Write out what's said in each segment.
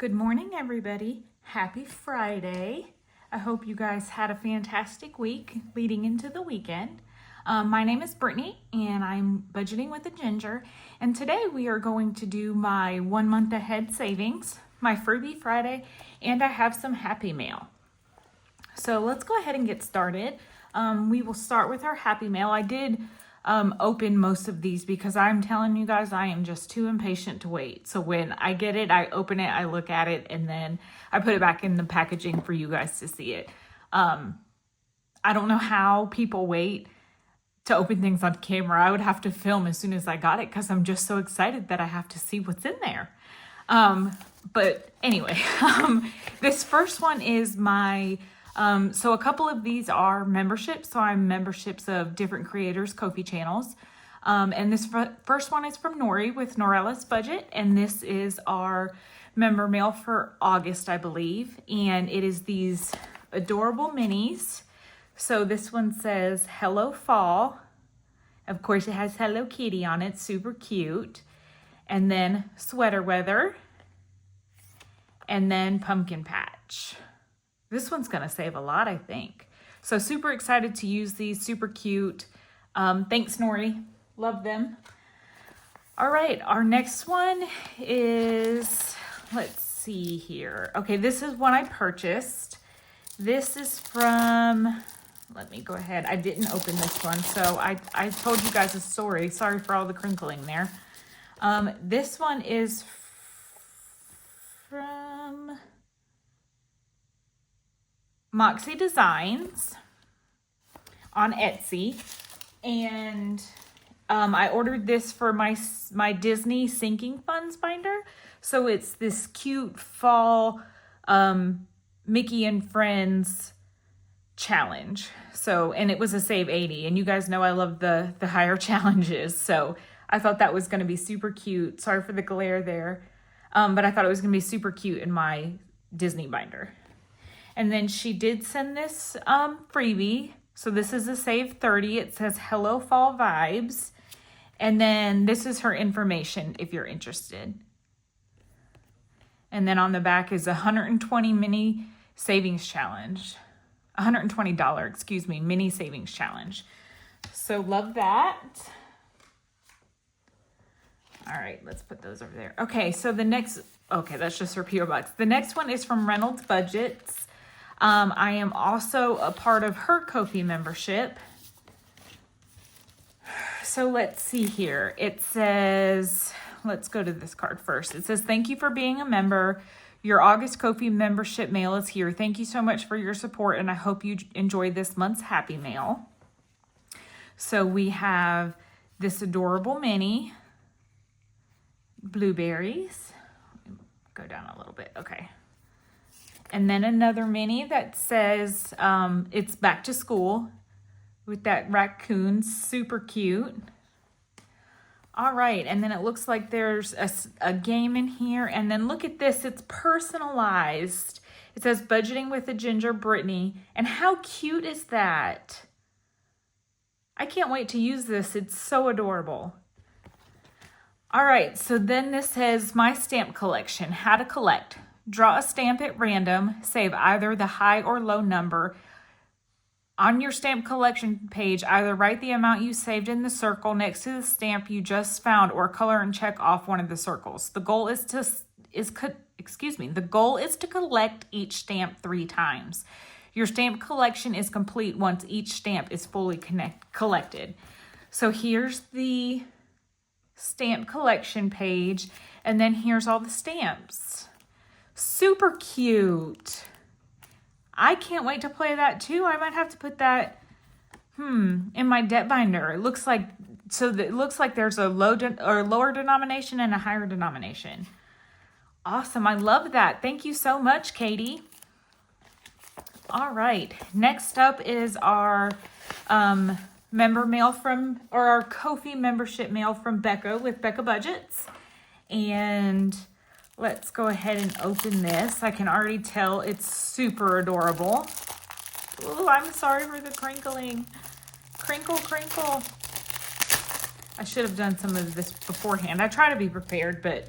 Good morning, everybody. Happy Friday. I hope you guys had a fantastic week leading into the weekend. My name is Brittany and I'm budgeting with a ginger. And today we are going to do my 1 month ahead savings, my Freebie Friday, and I have some Happy Mail. So let's go ahead and get started. We will start with our Happy Mail. I did open most of these because I'm telling you guys, I am just too impatient to wait. So when I get it, I open it, I look at it, and then I put it back in the packaging for you guys to see it. I don't know how people wait to open things on camera. I would have to film as soon as I got it because I'm just so excited that I have to see what's in there. But anyway, this first one is my so a couple of these are memberships. So I'm memberships of different creators' Ko-fi channels. And this first one is from Nori with Norella's Budget. And this is our member mail for August, I believe. And it is these adorable minis. So this one says, Hello Fall. Of course, it has Hello Kitty on it. Super cute. And then Sweater Weather. And then Pumpkin Patch. This one's going to save a lot, I think. So super excited to use these. Super cute. Thanks, Nori. Love them. All right. Our next one is, let's see here. Okay, this is one I purchased. This is from, let me go ahead. I didn't open this one, so I told you guys a story. Sorry for all the crinkling there. This one is from Moxie Designs on Etsy, and I ordered this for my Disney sinking funds binder. So it's this cute fall Mickey and Friends challenge. So, and it was a save 80, and you guys know I love the higher challenges. So I thought that was going to be super cute. Sorry for the glare there, but I thought it was going to be super cute in my Disney binder. And then she did send this freebie. So this is a save 30. It says Hello Fall Vibes. And then this is her information if you're interested. And then on the back is 120 mini savings challenge. $120, excuse me, mini savings challenge. So love that. All right, let's put those over there. Okay, so the next, okay, that's just her P.O. Box. The next one is from Reynolds Budgets. I am also a part of her Ko-fi membership. So let's see here. It says, let's go to this card first. It says, thank you for being a member. Your August Ko-fi membership mail is here. Thank you so much for your support, and I hope you enjoyed this month's Happy Mail. So we have this adorable mini, blueberries. Go down a little bit. Okay. And then another mini that says it's back to school with that raccoon. Super cute. All right. And then it looks like there's a game in here. And then look at this. It's personalized. It says budgeting with a ginger Brittnie. And how cute is that? I can't wait to use this. It's so adorable. All right. So then this says my stamp collection, how to collect. Draw a stamp at random, save either the high or low number. On your stamp collection page, either write the amount you saved in the circle next to the stamp you just found or color and check off one of the circles. The goal is to collect each stamp 3 times. Your stamp collection is complete once each stamp is fully collected. So here's the stamp collection page, and then here's all the stamps. Super cute. I can't wait to play that too. I might have to put that in my debt binder. It looks like there's a lower denomination and a higher denomination. Awesome. I love that. Thank you so much, Katie. All right. Next up is our member mail our Ko-fi membership mail from Becca with Becca Budgets. And let's go ahead and open this. I can already tell it's super adorable. Ooh, I'm sorry for the crinkling. Crinkle, crinkle. I should have done some of this beforehand. I try to be prepared, but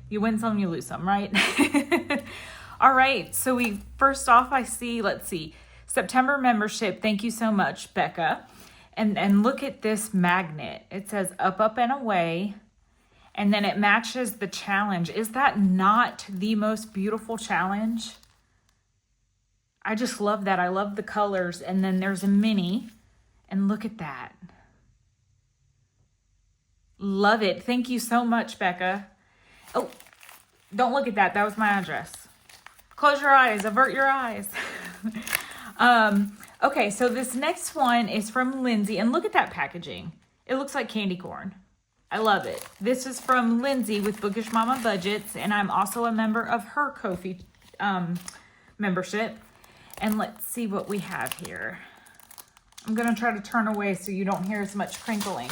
You win some, you lose some, right? All right, so first off, I see, let's see, September membership. Thank you so much, Becca. And look at this magnet. It says up, up, and away. And then it matches the challenge. Is that not the most beautiful challenge? I just love that. I love the colors. And then there's a mini. And look at that. Love it. Thank you so much, Becca. Oh, don't look at that. That was my address. Close your eyes. Avert your eyes. Okay, so this next one is from Lindsay. And look at that packaging. It looks like candy corn. I love it. This is from Lindsay with Bookish Mama Budgets. And I'm also a member of her Ko-fi membership. And let's see what we have here. I'm going to try to turn away so you don't hear as much crinkling.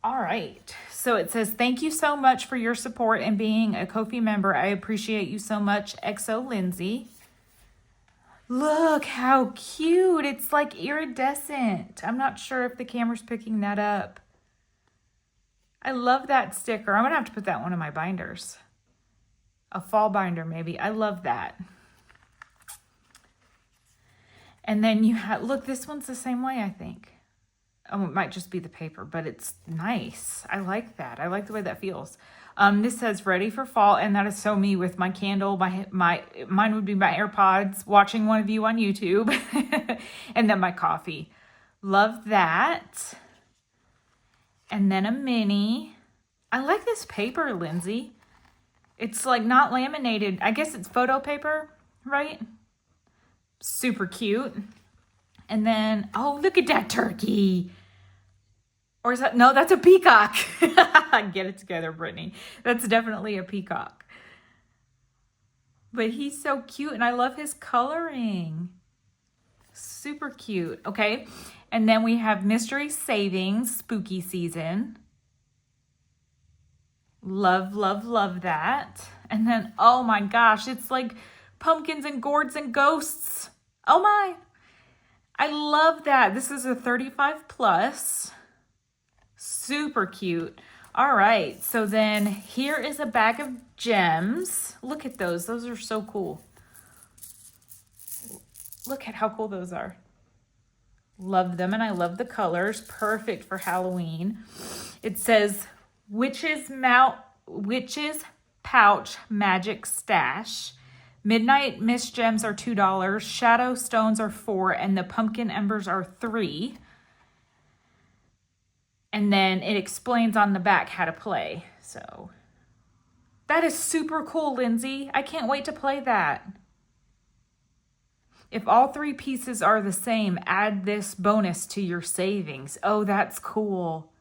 All right. So it says, thank you so much for your support and being a Ko-fi member. I appreciate you so much, XO Lindsay. Look how cute. It's like iridescent. I'm not sure if the camera's picking that up. I love that sticker. I'm going to have to put that one in my binders. A fall binder maybe. I love that. And then you have, look, this one's the same way, I think. Oh, it might just be the paper, but it's nice. I like that. I like the way that feels. This says ready for fall, and that is so me with my candle. Mine would be my AirPods, watching one of you on YouTube, and then my coffee. Love that. And then a mini. I like this paper, Lindsay. It's like not laminated. I guess it's photo paper, right? Super cute. And then, oh, look at that turkey. Or is that, no, that's a peacock. Get it together, Brittany. That's definitely a peacock. But he's so cute, and I love his coloring. Super cute. Okay, and then we have Mystery Savings, Spooky Season. Love, love, love that. And then, oh my gosh, it's like pumpkins and gourds and ghosts. Oh my. I love that. This is a 35 plus. Super cute. All right. So then here is a bag of gems. Look at those. Those are so cool. Look at how cool those are. Love them. And I love the colors. Perfect for Halloween. It says Witch's Pouch Magic Stash. Midnight Mist Gems are $2. Shadow Stones are $4. And the Pumpkin Embers are $3. And then it explains on the back how to play. So that is super cool, Lindsay. I can't wait to play that. If all 3 pieces are the same, add this bonus to your savings. Oh, that's cool.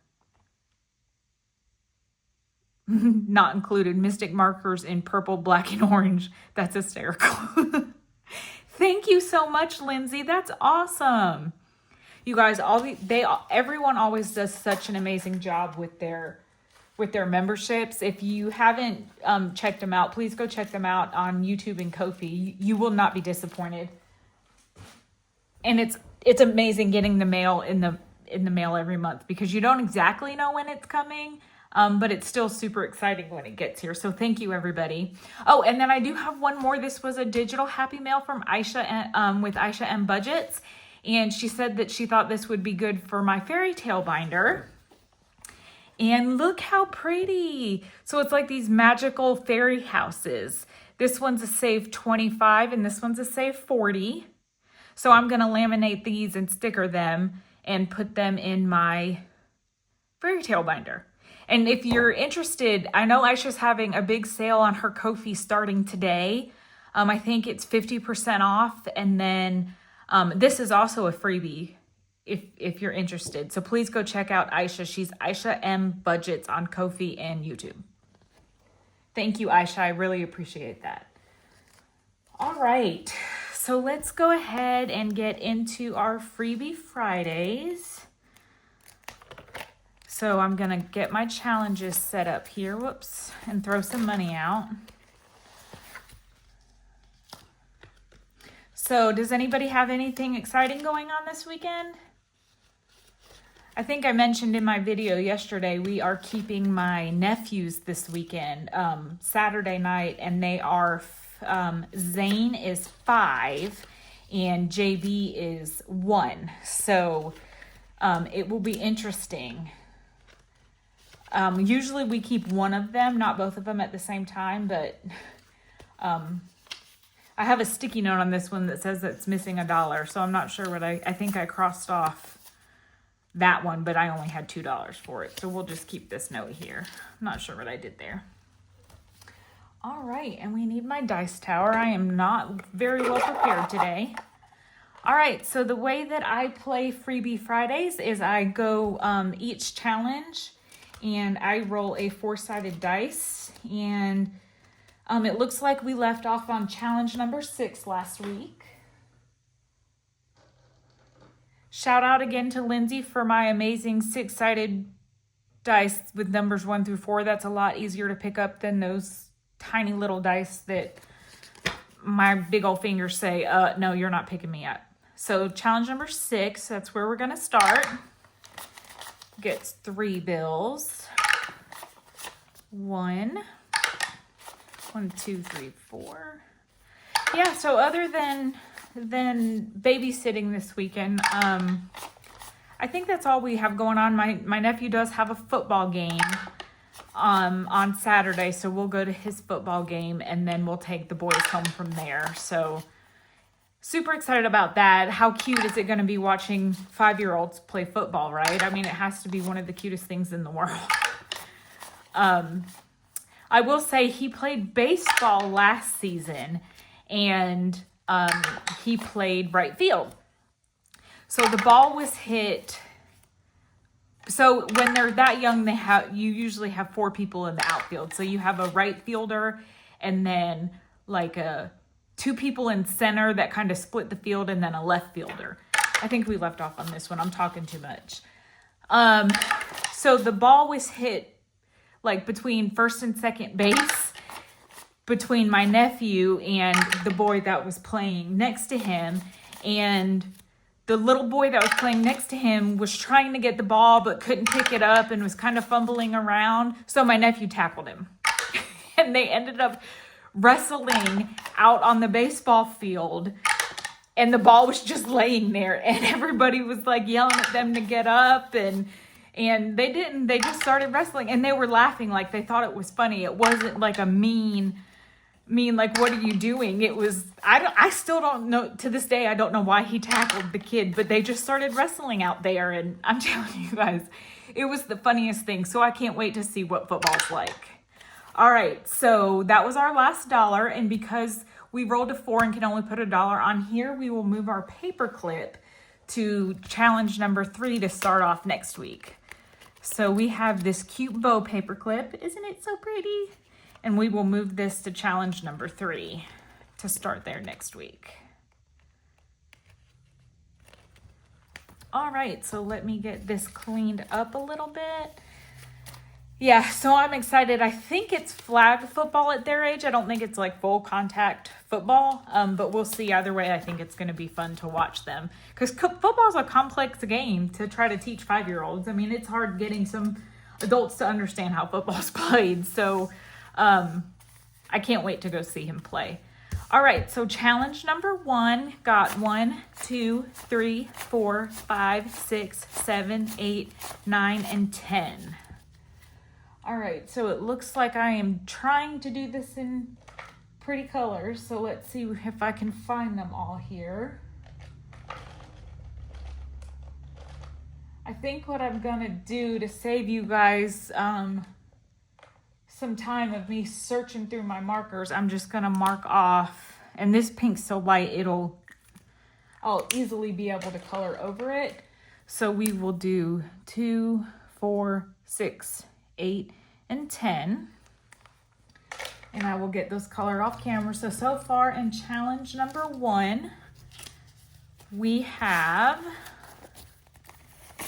Not included. Mystic markers in purple, black, and orange. That's hysterical. Thank you so much, Lindsay. That's awesome. You guys, everyone always does such an amazing job with their memberships. If you haven't checked them out, please go check them out on YouTube and Ko-fi. You will not be disappointed. And it's amazing getting the mail in the mail every month, because you don't exactly know when it's coming, but it's still super exciting when it gets here. So thank you, everybody. Oh, and then I do have one more. This was a digital happy mail from Aisha with Aisha M Budgets. And she said that she thought this would be good for my fairy tale binder. And look how pretty. So it's like these magical fairy houses. This one's a save 25 and this one's a save 40. So I'm going to laminate these and sticker them and put them in my fairy tale binder. And if you're interested, I know Aisha's having a big sale on her Ko-fi starting today. I think it's 50% off. And then this is also a freebie if you're interested. So please go check out Aisha. She's Aisha M Budgets on Ko-fi and YouTube. Thank you, Aisha. I really appreciate that. All right. So let's go ahead and get into our Freebie Fridays. So I'm going to get my challenges set up here. Whoops. And throw some money out. So does anybody have anything exciting going on this weekend? I think I mentioned in my video yesterday, we are keeping my nephews this weekend, Saturday night, and they are, Zane is 5 and JB is 1. So it will be interesting. Usually we keep one of them, not both of them at the same time, but I have a sticky note on this one that says that it's missing $1, so I'm not sure what I think I crossed off that one, but I only had $2 for it. So we'll just keep this note here. I'm not sure what I did there. All right, and we need my dice tower. I am not very well prepared today. All right, so the way that I play Freebie Fridays is I go each challenge and I roll a 4-sided dice. And it looks like we left off on challenge number 6 last week. Shout out again to Lindsay for my amazing 6-sided dice with numbers 1 through 4. That's a lot easier to pick up than those tiny little dice that my big old fingers say, no, you're not picking me up. So challenge number 6, that's where we're going to start. Gets 3 bills. 1, 2, 3, 4. Yeah, so other than babysitting this weekend, I think that's all we have going on. My nephew does have a football game on Saturday, so we'll go to his football game and then we'll take the boys home from there. So super excited about that. How cute is it going to be watching 5-year-olds play football, right? I mean, it has to be one of the cutest things in the world. I will say he played baseball last season and he played right field. So the ball was hit. So when they're that young, you usually have 4 people in the outfield. So you have a right fielder and then like 2 people in center that kind of split the field, and then a left fielder. I think we left off on this one. I'm talking too much. So the ball was hit like between first and second base, between my nephew and the boy that was playing next to him. And the little boy that was playing next to him was trying to get the ball but couldn't pick it up and was kind of fumbling around. So my nephew tackled him. And they ended up wrestling out on the baseball field. And the ball was just laying there. And everybody was like yelling at them to get up. And they didn't. They just started wrestling. And they were laughing like they thought it was funny. It wasn't like a mean, like, what are you doing? It was, I still don't know, to this day, I don't know why he tackled the kid, but they just started wrestling out there. And I'm telling you guys, it was the funniest thing. So I can't wait to see what football's like. All right, so that was our last $1. And because we rolled a 4 and can only put $1 on here, we will move our paper clip to challenge number 3 to start off next week. So we have this cute bow paper clip. Isn't it so pretty? And we will move this to challenge number 3 to start there next week. All right, so let me get this cleaned up a little bit. Yeah, so I'm excited. I think it's flag football at their age. I don't think it's like full contact football, but we'll see. Either way, I think it's going to be fun to watch them because football is a complex game to try to teach 5-year-olds. I mean, it's hard getting some adults to understand how football's played. So I can't wait to go see him play. All right, so challenge number 1 got 1, 2, 3, 4, 5, 6, 7, 8, 9, and 10. All right, so it looks like I am trying to do this in pretty colors. So let's see if I can find them all here. I think what I'm gonna do to save you guys some time of me searching through my markers, I'm just gonna mark off, and this pink's so light, I'll easily be able to color over it. So we will do 2, 4, 6, 8, and 10. And I will get those colored off camera. So far in challenge number 1, we have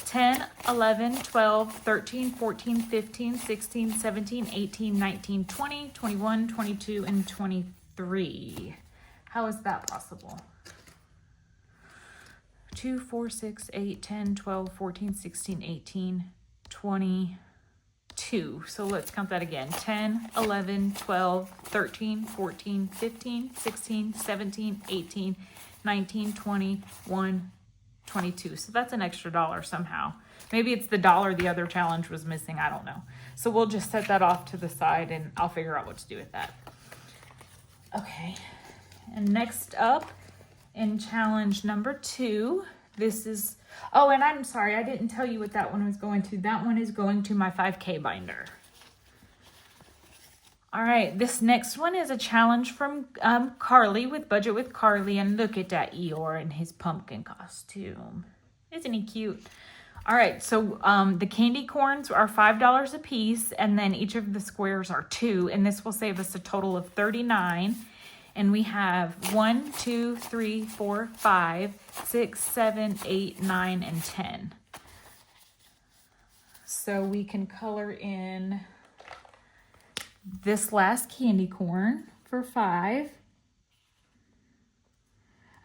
10, 11, 12, 13, 14, 15, 16, 17, 18, 19, 20, 21, 22, and 23. How is that possible? 2, 4, 6, 8, 10, 12, 14, 16, 18, 22. So let's count that again. 10, 11, 12, 13, 14, 15, 16, 17, 18, 19, 20, 1, 22. So that's an extra $1 somehow. Maybe it's the $1 the other challenge was missing. I don't know. So we'll just set that off to the side and I'll figure out what to do with that. Okay. And next up in challenge number 2, this is, oh, and I'm sorry, I didn't tell you what that one was going to. That one is going to my 5K binder. All right, this next one is a challenge from Carly with Budget with Carly. And look at that Eeyore in his pumpkin costume. Isn't he cute? All right, so the candy corns are $5 a piece, and then each of the squares are 2, and this will save us a total of $39. And we have 1, 2, 3, 4, 5, 6, 7, 8, 9, and 10. So we can color in this last candy corn for 5.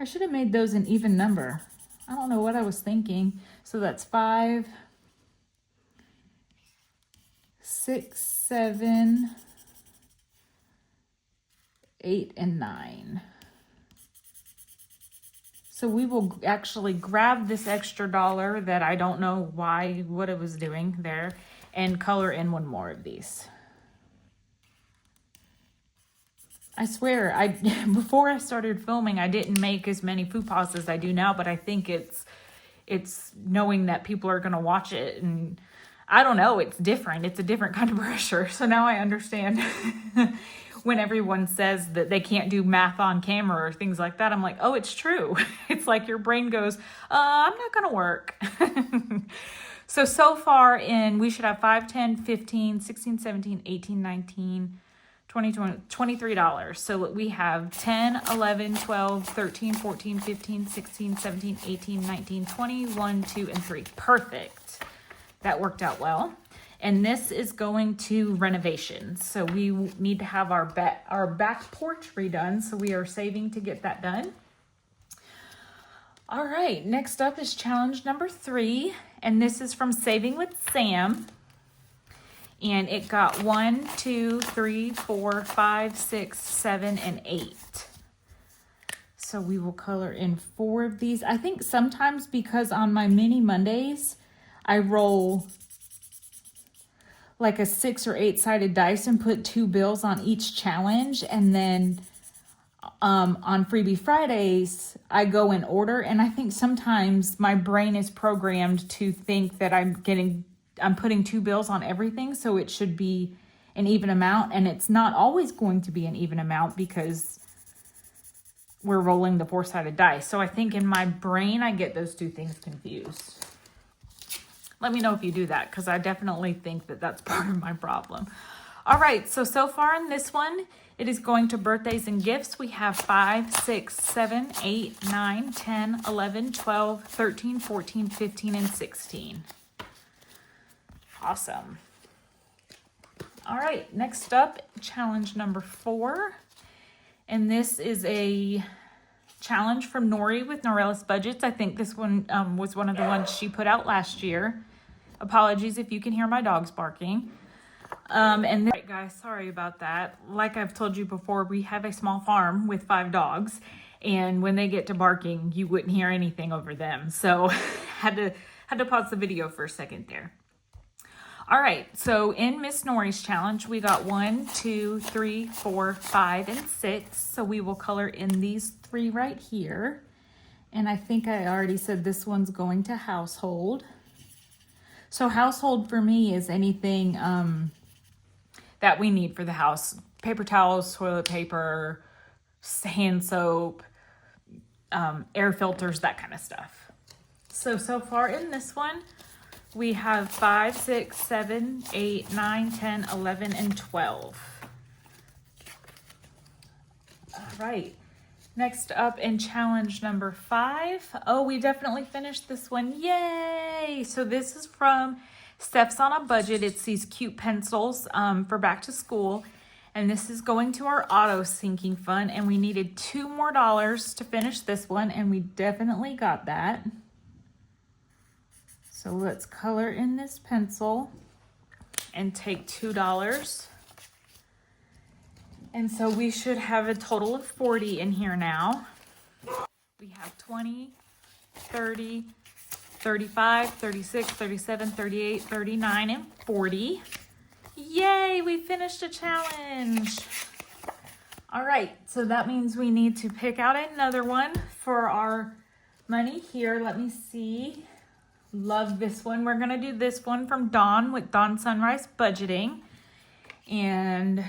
I should have made those an even number. I don't know what I was thinking. So that's 5, 6, 7, 8, and 9. So we will actually grab this extra $1 that I don't know what it was doing there and color in one more of these. I swear, before I started filming, I didn't make as many faux pas as I do now, but I think it's knowing that people are going to watch it, and I don't know, it's different. It's a different kind of pressure. So now I understand when everyone says that they can't do math on camera or things like that. I'm like, oh, it's true. It's like your brain goes, I'm not going to work. So far we should have 5, 10, 15, 16, 17, 18, 19, 20, $23. So we have 10, 11, 12, 13, 14, 15, 16, 17, 18, 19, 20, 1, 2, and 3. Perfect. That worked out well. And this is going to renovations. So we need to have our back porch redone. So we are saving to get that done. All right, next up is challenge number 3. And this is from Saving with Sam. And it got 1, 2, 3, 4, 5, 6, 7, and 8. So we will color in 4 of these. I think sometimes because on my mini Mondays, I roll like a 6 or 8 sided dice and put 2 bills on each challenge. And then on Freebie Fridays, I go in order. And I think sometimes my brain is programmed to think that I'm putting 2 bills on everything, so it should be an even amount, and it's not always going to be an even amount because we're rolling the 4-sided dice. So I think in my brain, I get those 2 things confused. Let me know if you do that, because I definitely think that that's part of my problem. All right, so far in this one, it is going to birthdays and gifts. We have 5, 6, 7, 8, 9, 10, 11, 12, 13, 14, 15, and 16. Awesome. All right, next up, challenge number 4. And this is a challenge from Nori with Norella's Budgets. I think this one was one of the ones she put out last year. Apologies if you can hear my dogs barking. Right, guys, sorry about that. Like I've told you before, we have a small farm with 5 dogs. And when they get to barking, you wouldn't hear anything over them. So had to pause the video for a second there. All right, so in Miss Nori's challenge, we got 1, 2, 3, 4, 5, and 6. So we will color in these 3 right here. And I think I already said this one's going to household. So household for me is anything that we need for the house. Paper towels, toilet paper, hand soap, air filters, that kind of stuff. So far in this one, we have 5, 6, 7, 8, 9, 10, 11, and 12. All right. Next up in challenge number 5. Oh, we definitely finished this one. Yay! So this is from Steph's on a Budget. It's these cute pencils for back to school. And this is going to our auto syncing fund. And we needed $2 more to finish this one. And we definitely got that. So let's color in this pencil and take $2. And so we should have a total of 40 in here now. We have 20, 30, 35, 36, 37, 38, 39, and 40. Yay, we finished a challenge. All right, so that means we need to pick out another one for our money here. Let me see. Love this one. We're gonna do this one from Dawn with Dawn Sunrise Budgeting. And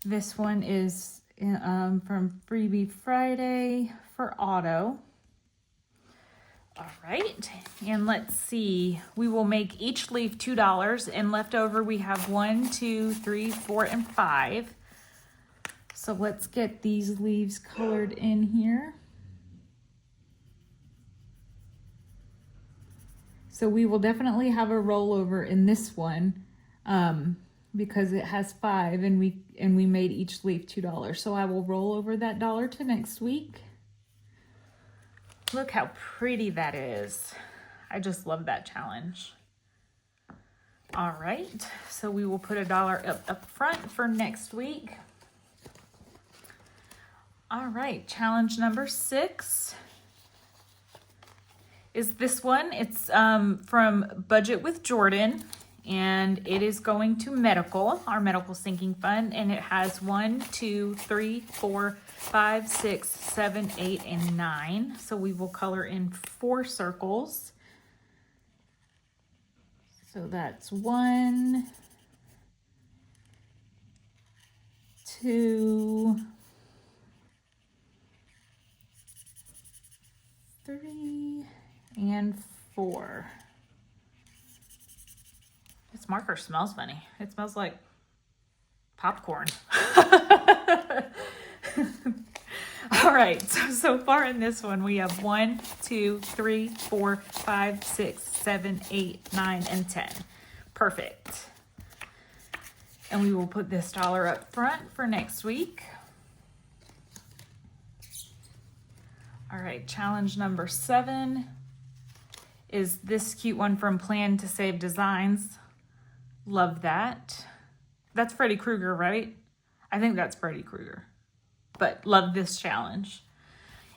this one is from Freebie Friday for auto. All right, and let's see. We will make each leaf $2, and left over we have 1, 2, 3, 4, and 5. So let's get these leaves colored in here. So we will definitely have a rollover in this one because it has 5 and we made each leaf $2. So I will roll over that dollar to next week. Look how pretty that is. I just love that challenge. All right, so we will put $1 up front for next week. All right, challenge number 6 is this one. It's from Budget with Jordan, and it is going to medical, our medical sinking fund, and it has 1, 2, 3, 4, 5, 6, 7, 8, and 9. So we will color in 4 circles. So that's 1, 2, 3, and 4. This marker smells funny. It smells like popcorn. All right, so far in this one, we have 1, 2, 3, 4, 5, 6, 7, 8, 9, and 10. Perfect. And we will put this dollar up front for next week. All right, challenge number 7 is this cute one from Plan to Save Designs. Love that. That's Freddy Krueger, right? I think that's Freddy Krueger. But love this challenge.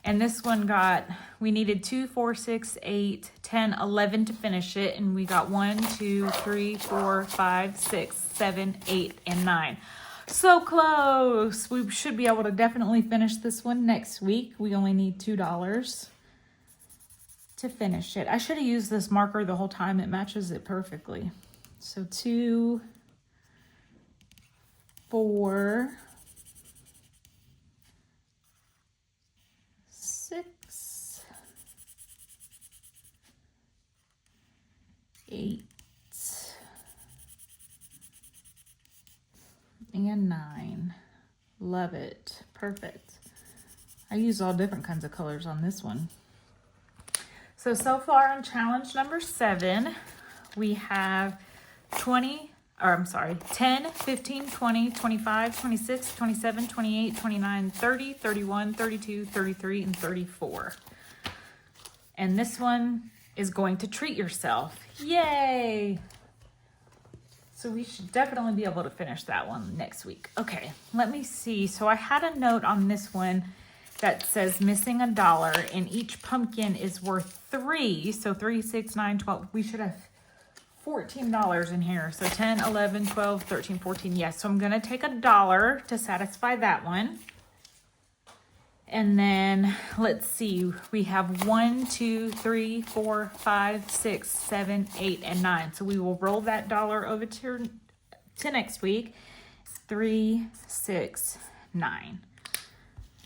And this one we needed 2, 4, 6, 8, 10, 11 to finish it. And we got 1, 2, 3, 4, 5, 6, 7, 8, and 9. So close. We should be able to definitely finish this one next week. We only need $2 to finish it. I should have used this marker the whole time. It matches it perfectly. So 2, 4, 6, 8, and 9. Love it. Perfect. I use all different kinds of colors on this one. So far on challenge number 7, we have 10, 15, 20, 25, 26, 27, 28, 29, 30, 31, 32, 33, and 34. And this one is going to treat yourself. Yay! So we should definitely be able to finish that one next week. Okay, let me see. So I had a note on this one that says missing $1, and each pumpkin is worth 3. So 3, 6, 9, 12. We should have $14 in here. So 10, 11, 12, 13, 14. Yes, so I'm going to take $1 to satisfy that one. And then let's see, we have 1, 2, 3, 4, 5, 6, 7, 8, and 9. So we will roll that dollar over to next week. 3, 6, 9.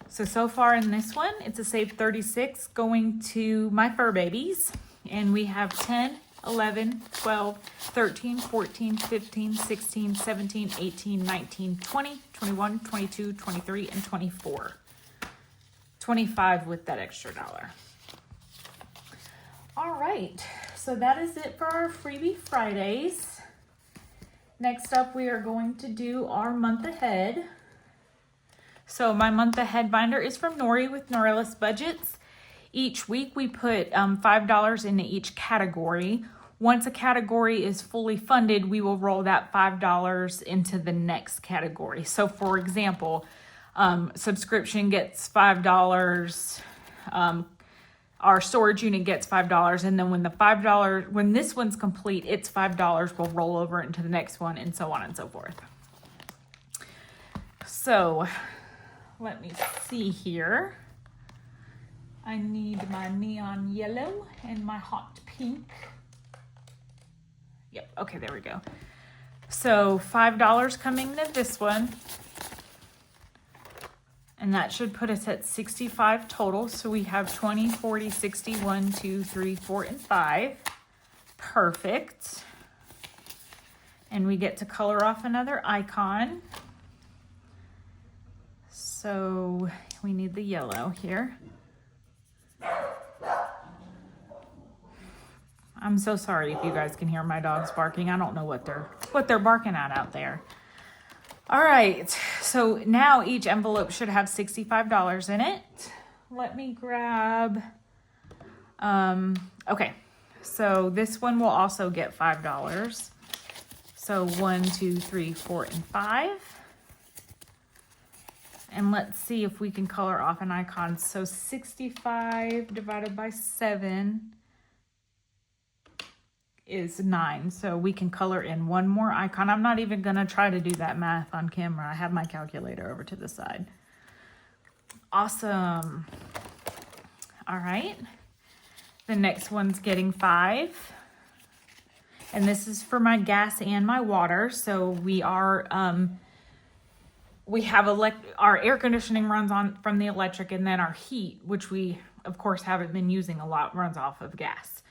So far in this one, it's a save 36 going to my fur babies. And we have 10, 11, 12, 13, 14, 15, 16, 17, 18, 19, 20, 21, 22, 23, and 24. 25 with that extra $1. All right, so that is it for our Freebie Fridays. Next up, we are going to do our month ahead. So my month ahead binder is from Nori with Norellis Budgets. Each week we put $5 into each category. Once a category is fully funded, we will roll that $5 into the next category. So for example, subscription gets $5, our storage unit gets $5, and then when this one's complete, it's $5, we'll roll over into the next one, and so on and so forth. So let me see here. I need my neon yellow and my hot pink. Yep, okay, there we go. So $5 coming to this one. And that should put us at 65 total. So we have 20, 40, 60, 1, 2, 3, 4, and 5. Perfect. And we get to color off another icon. So we need the yellow here. I'm so sorry if you guys can hear my dogs barking. I don't know what they're barking at out there. All right, so now each envelope should have $65 in it. Let me grab, okay, so this one will also get $5. So 1, 2, 3, 4, and 5. And let's see if we can color off an icon. So 65 divided by 7 is 9. So we can color in one more icon. I'm not even gonna try to do that math on camera. I have my calculator over to the side. Awesome. All right. The next one's getting 5. And this is for my gas and my water. So we are, we have our air conditioning runs on from the electric, and then our heat, which we of course haven't been using a lot, runs off of gas.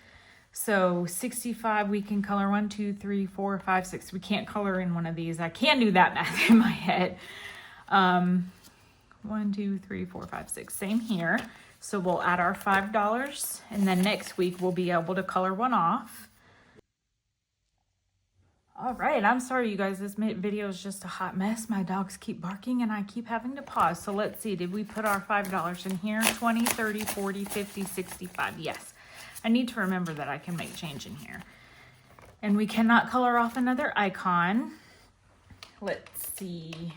So 65, we can color 1, 2, 3, 4, 5, 6. We can't color in one of these. I can do that math in my head. 1, 2, 3, 4, 5, 6. Same here. So we'll add our $5, and then next week we'll be able to color one off. All right, I'm sorry you guys, this video is just a hot mess. My dogs keep barking and I keep having to pause. So let's see, did we put our $5 in here? 20, 30, 40, 50, 65, yes. I need to remember that I can make change in here. And we cannot color off another icon. Let's see.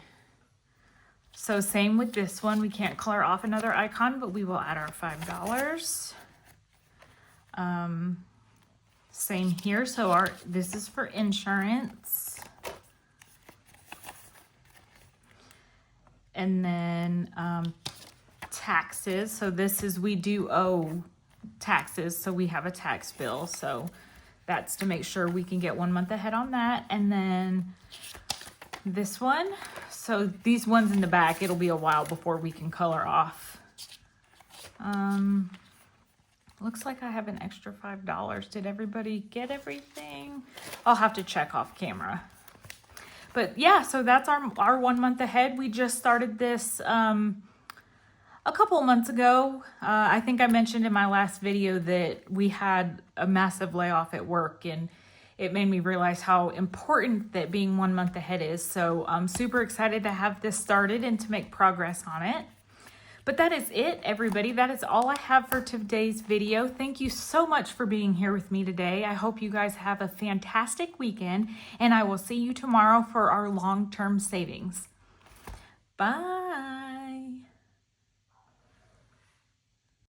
So same with this one, we can't color off another icon, but we will add our $5. Same here, so this is for insurance. And then taxes, so this is, we do owe taxes, so we have a tax bill, so that's to make sure we can get 1 month ahead on that. And then this one, so these ones in the back, it'll be a while before we can color off. Looks like I have an extra $5. Did everybody get everything? I'll have to check off camera. But yeah, so that's our 1 month ahead. We just started this a couple months ago. I think I mentioned in my last video that we had a massive layoff at work, and it made me realize how important that being 1 month ahead is. So I'm super excited to have this started and to make progress on it. But that is it, everybody. That is all I have for today's video. Thank you so much for being here with me today. I hope you guys have a fantastic weekend, and I will see you tomorrow for our long-term savings. Bye.